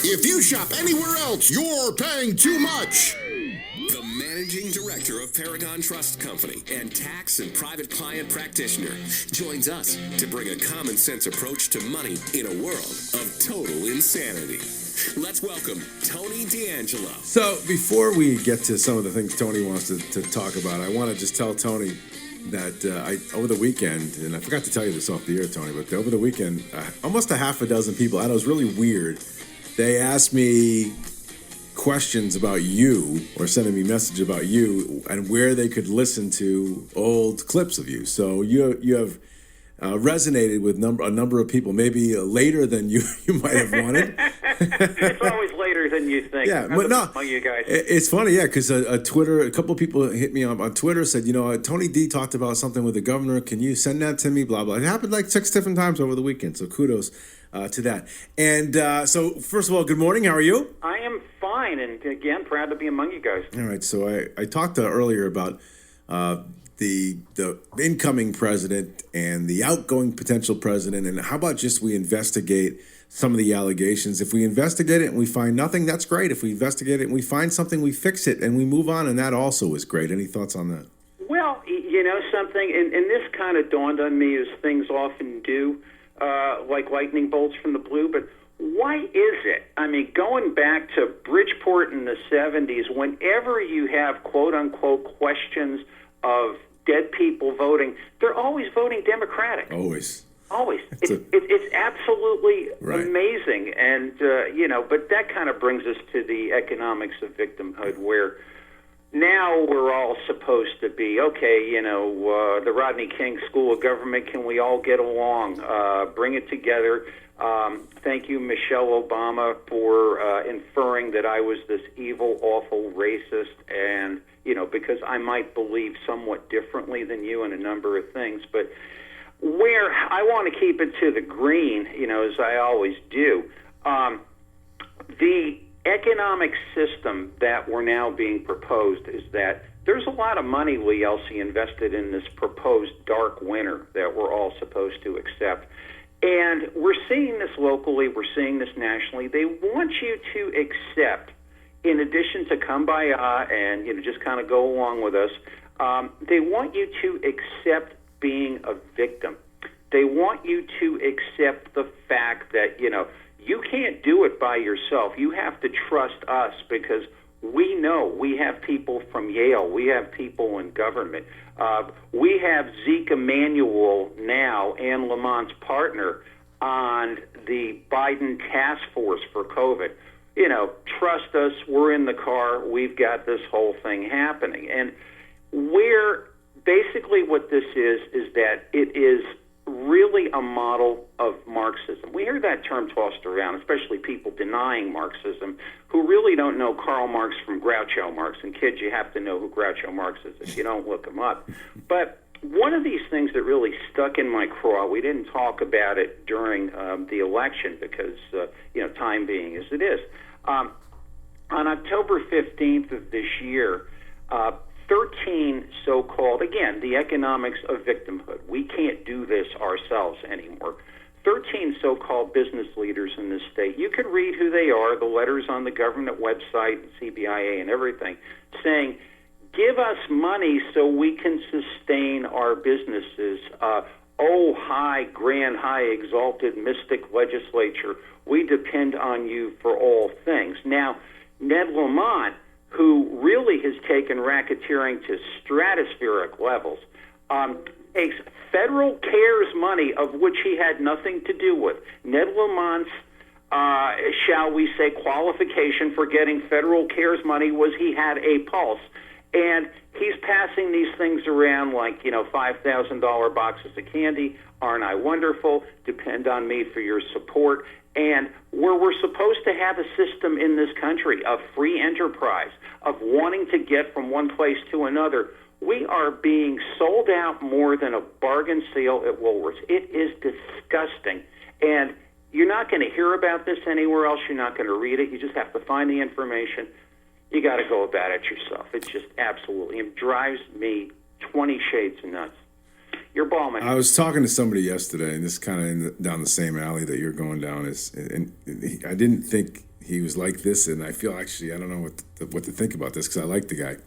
If you shop anywhere else, you're paying too much. The managing director of Paragon Trust Company and tax and private client practitioner joins us to bring a common sense approach to money in a world of total insanity. Let's welcome Tony D'Angelo. So before we get to some of the things Tony wants to talk about, I want to just tell Tony that over the weekend, and I forgot to tell you this off the air, Tony, but over the weekend, almost a half a dozen people, it was really weird. They asked me questions about you or sending me message about you and where they could listen to old clips of you. So you have resonated with a number of people, maybe later than you might have wanted. It's always later than you think. Yeah, but no, you guys. It's funny, yeah, because a couple of people hit me on Twitter, said, Tony D talked about something with the governor. Can you send that to me? Blah, blah. It happened like 6 different times over the weekend, so kudos to that. And so, first of all, good morning. How are you? I am fine, and again, proud to be among you guys. All right, so I talked earlier about the incoming president and the outgoing potential president, and how about just we investigate some of the allegations. If we investigate it and we find nothing, that's great. If we investigate it and we find something, we fix it and we move on, and that also is great. Any thoughts on that? Well, something, and this kind of dawned on me as things often do, like lightning bolts from the blue, but why is it? I mean, going back to Bridgeport in the 70s, whenever you have quote-unquote questions of dead people voting, they're always voting Democratic. Always. It's absolutely right. Amazing. And, but that kind of brings us to the economics of victimhood, where now we're all supposed to be, the Rodney King School of Government, can we all get along? Bring it together. Thank you, Michelle Obama, for inferring that I was this evil, awful racist, and, because I might believe somewhat differently than you in a number of things. But where I want to keep it to the green, as I always do, the economic system that we're now being proposed is that there's a lot of money, Lee Elci, invested in this proposed dark winter that we're all supposed to accept. And we're seeing this locally, we're seeing this nationally. They want you to accept, in addition to kumbaya and just kind of go along with us, they want you to accept being a victim. They want you to accept the fact that, you can't do it by yourself. You have to trust us because we know we have people from Yale. We have people in government. We have Zeke Emanuel now, Anne Lamont's partner, on the Biden task force for COVID. Trust us. We're in the car. We've got this whole thing happening. And basically what this is that it is really a model of Marxism. We hear that term tossed around, especially people denying Marxism, who really don't know Karl Marx from Groucho Marx. And kids, you have to know who Groucho Marx is if you don't look him up. But one of these things that really stuck in my craw, we didn't talk about it during the election because, time being as it is. On October 15th of this year, 13 so-called, again, the economics of victimhood. We can't do this ourselves anymore. 13 so-called business leaders in this state. You could read who they are, the letters on the government website, CBIA and everything, saying, give us money so we can sustain our businesses. High, grand, high, exalted, mystic legislature, we depend on you for all things. Now, Ned Lamont, who really has taken racketeering to stratospheric levels, takes federal CARES money, of which he had nothing to do with. Ned Lamont's, shall we say, qualification for getting federal CARES money was he had a pulse. And he's passing these things around like, $5,000 boxes of candy. Aren't I wonderful? Depend on me for your support. And where we're supposed to have a system in this country of free enterprise, of wanting to get from one place to another, we are being sold out more than a bargain sale at Woolworths. It is disgusting. And you're not going to hear about this anywhere else. You're not going to read it. You just have to find the information. You got to go about it yourself. It's just absolutely, it drives me 20 shades nuts. Your ball, man. I was talking to somebody yesterday, and this is kind of down the same alley that you're going down. I didn't think he was like this, and I feel actually I don't know what to think about this because I like the guy.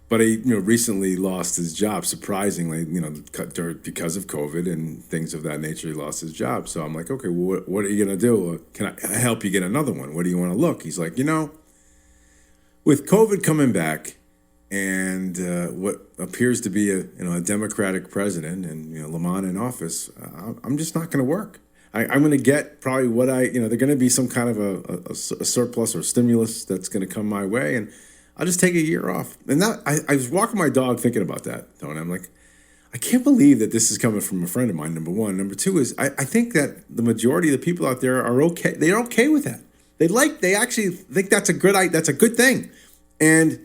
But he, recently lost his job. Surprisingly, because of COVID and things of that nature, he lost his job. So I'm like, okay, well, what are you gonna do? Can I help you get another one? What do you want to look? He's like, with COVID coming back, and what appears to be a Democratic president and Lamont in office, I'm just not going to work. I'm going to get probably what they're going to be some kind of a surplus or stimulus that's going to come my way, and I'll just take a year off. And I was walking my dog thinking about that, Tony. I'm like, I can't believe that this is coming from a friend of mine, number one. Number two is I think that the majority of the people out there are okay. They're okay with that. They actually think that's a good thing. And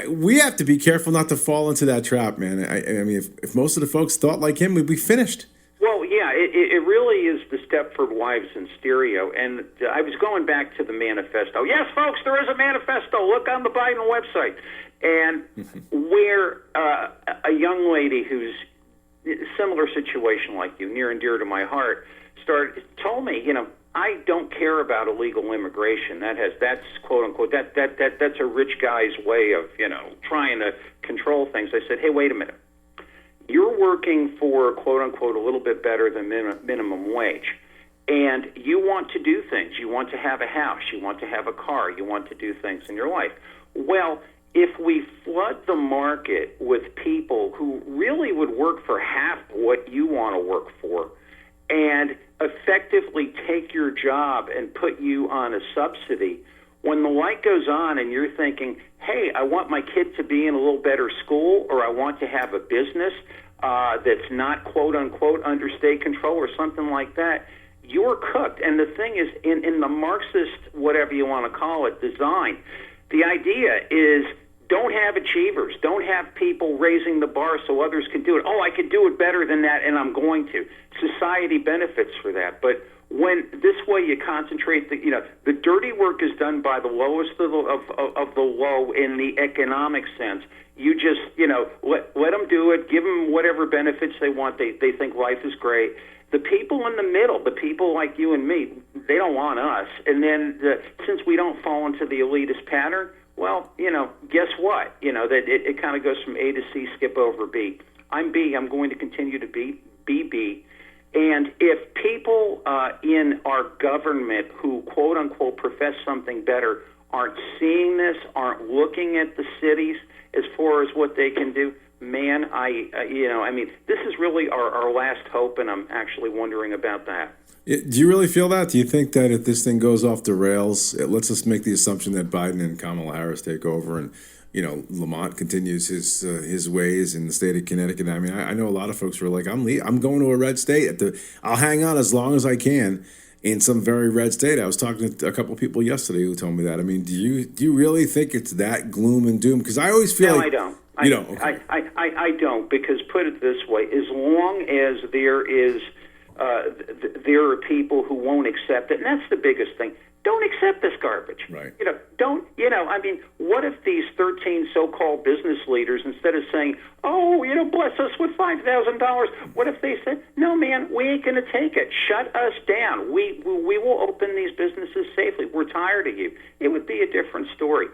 we have to be careful not to fall into that trap, man. I mean, if most of the folks thought like him, we'd be finished. Well, yeah, it really is the Stepford Wives in stereo. And I was going back to the manifesto. Yes, folks, there is a manifesto. Look on the Biden website. And where a young lady who's in a similar situation like you, near and dear to my heart, told me, I don't care about illegal immigration. That's quote unquote that's a rich guy's way of trying to control things. I said, hey, wait a minute. You're working for quote unquote a little bit better than minimum wage, and you want to do things. You want to have a house. You want to have a car. You want to do things in your life. Well, if we flood the market with people who really would work for half what you want to work for, and effectively take your job and put you on a subsidy, when the light goes on and you're thinking, hey, I want my kid to be in a little better school, or I want to have a business that's not quote-unquote under state control or something like that, you're cooked. And the thing is, in the Marxist, whatever you want to call it, design, the idea is don't have achievers. Don't have people raising the bar so others can do it. Oh, I could do it better than that, and I'm going to. Society benefits for that. But when this way you concentrate, the dirty work is done by the lowest of the low in the economic sense. You just, let them do it. Give them whatever benefits they want. They think life is great. The people in the middle, the people like you and me, they don't want us. And then since we don't fall into the elitist pattern, well, guess what? That it kind of goes from A to C, skip over B. I'm B. I'm going to continue to be B. And if people in our government who, quote unquote, profess something better aren't seeing this, aren't looking at the cities as far as what they can do, man, this is really our last hope, and I'm actually wondering about that. Do you really feel that? Do you think that if this thing goes off the rails, let's just make the assumption that Biden and Kamala Harris take over, and Lamont continues his ways in the state of Connecticut? I mean, I know a lot of folks who are like, I'm going to a red state. I'll hang on as long as I can in some very red state. I was talking to a couple of people yesterday who told me that. I mean, do you really think it's that gloom and doom? Because I always feel no, like I don't. You don't. Okay. I don't, because put it this way: as long as there are people who won't accept it, and that's the biggest thing. Don't accept this garbage. Right. What if these 13 so-called business leaders, instead of saying, oh, bless us with $5,000, what if they said, no, man, we ain't going to take it. Shut us down. We will open these businesses safely. We're tired of you. It would be a different story.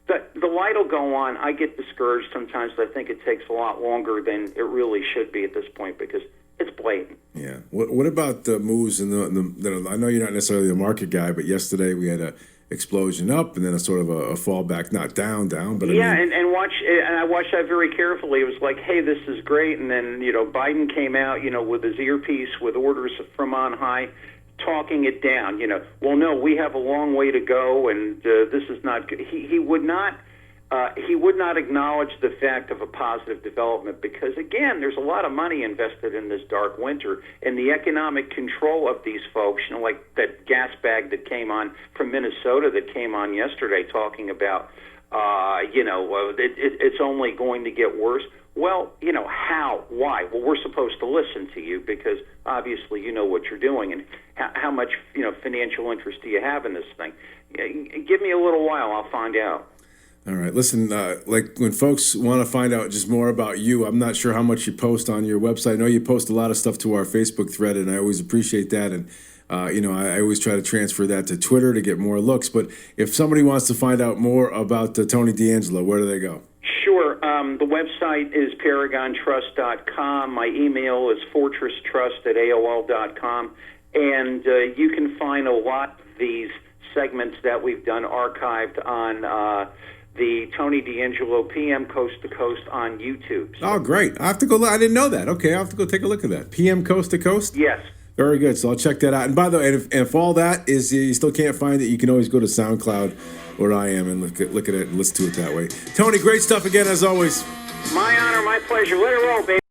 The light will go on. I get discouraged sometimes. I think it takes a lot longer than it really should be at this point, because it's blatant. Yeah. What about the moves in the I know you're not necessarily the market guy, but yesterday we had a explosion up and then a sort of a fallback, not down, but and I watched that very carefully. It was like, hey, this is great, and then Biden came out, with his earpiece with orders from on high, talking it down. Well, no, we have a long way to go, and this is not good. He would not acknowledge the fact of a positive development, because, again, there's a lot of money invested in this dark winter, and the economic control of these folks, like that gas bag that came on from Minnesota that came on yesterday talking about, it's only going to get worse. Well, how? Why? Well, we're supposed to listen to you because obviously you know what you're doing, and how much, financial interest do you have in this thing? Give me a little while, I'll find out. All right. Listen, like when folks want to find out just more about you, I'm not sure how much you post on your website. I know you post a lot of stuff to our Facebook thread, and I always appreciate that. And, I always try to transfer that to Twitter to get more looks. But if somebody wants to find out more about Tony D'Angelo, where do they go? Sure. The website is paragontrust.com. My email is fortresstrust@aol.com. And you can find a lot of these segments that we've done archived on the Tony D'Angelo PM Coast to Coast on YouTube. So, Oh, great. I have to go look. I didn't know that. Okay, I'll have to go take a look at that. PM Coast to Coast? yes. Very good. So I'll check that out. And by the way, if all that is you still can't find it, you can always go to SoundCloud where I am and look at it and listen to it that way. Tony, great stuff again as always. My honor, my pleasure. Let it roll, baby.